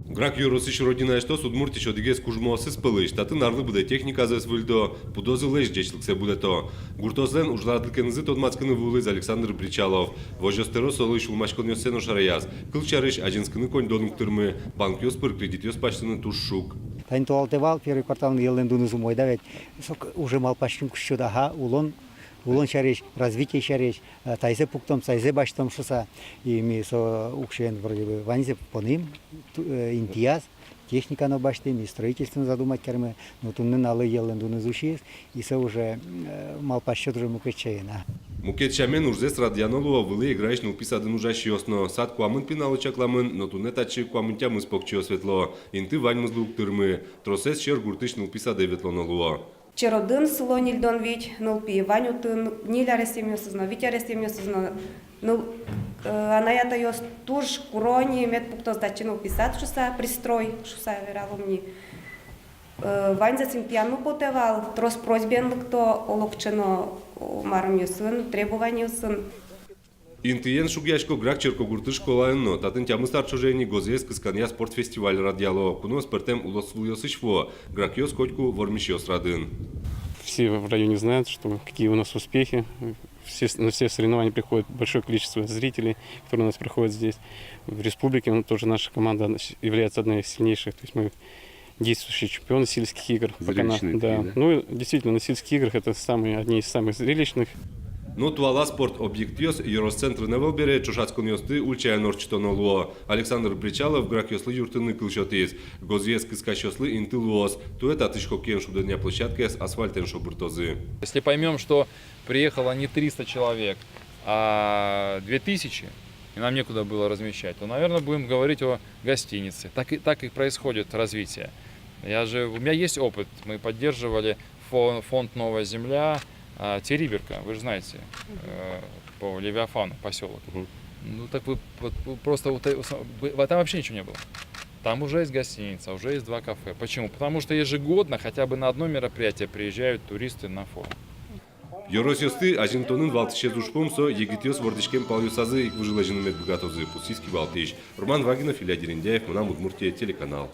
Грак юросыш родина что судмурти шодигес кужмосы спылыш, татын арлы буде техника зес выльдо, пудозы лэш дечлыксе буде то. Гуртозлен ужладлыкензы тодмацкыны вулыз Александр Бричалов. Вожостеро солыш улмашкон йосено шараяз. Кылчарыш ажинскыны конь донуктырмы, банк йоспыр кредит йоспачтыны тушшук. Тайнтуалтевал первый квартал елен дунузу мой давать. Уже мал пашкин кущуда улон шариш, развитие шариш, тайзе пуктом, тайзе баштом шуса. И ми со укшен вроде бы ванзе поним, интияз, техника на баште, ми строительство задумать керме, но тунны налы елен дунузу шиес, и со уже мал пашчет уже мукечена. Мукет шамен урзес радианолуа вылы играешь на уписады нужащий осно. Сад куамын пиналы чакламын, но тунне тачи куамынтя мы спокчио светло. Инты вань мызлук тырмы. Тросес шер гуртыш на уписады ветлоналуа. Черодын село Нильдон Вить, нулпи Ваню тын, Ниля рестемьосызно, Витя рестемьосызно, анаята йос туш, курони, мед пукто сдачину писать шуса, пристрой шуса вераломни. Вань за цимпьяну потевал, трос просьбен кто олокчено марм йосын, требование йосын. Интиен шугяшко гракчерко гуртыш колаенно, татын тямы старчожени гозес кыскания спортфестиваль радиало, куно спертем улосвуйосышво, гракьос котку вормишьос радын. Все в районе знают, что какие у нас успехи. На все соревнования приходит большое количество зрителей, которые у нас проходят здесь. В республике тоже наша команда является одной из сильнейших. То есть мы действующие чемпионы сельских игр. Да. Ну, действительно, на сельских играх это одни из самых зрелищных. Но туала спорт объектиос Евросцентр Невелбере чушацкон йосты ульчая норчтонолуо. Александр Бричалов грак йослы юртыны кылшотис. Гозьес кыскащослы интылуос. Туэт атышко кен шуденя площадке с асфальтен шобуртозы. Если поймем, что приехало не 300 человек, а 2000, и нам некуда было размещать, то, наверное, будем говорить о гостинице. Так и происходит развитие. У меня есть опыт. Мы поддерживали фонд «Новая земля», Териберка, вы же знаете, по Левиафану поселок. Ну так вы просто там вообще ничего не было. Там уже есть гостиница, уже есть 2 кафе. Почему? Потому что ежегодно хотя бы на одно мероприятие приезжают туристы на форум. Yorosyosti Ajintonun valtışe zuşpomso Yegitios Vordishkem Palyusazı ilk выжила женумет богатозы Пусийский Балтиш. Роман Вагинов, Илья Дерендяев, Мунам Удмуртия, телеканал.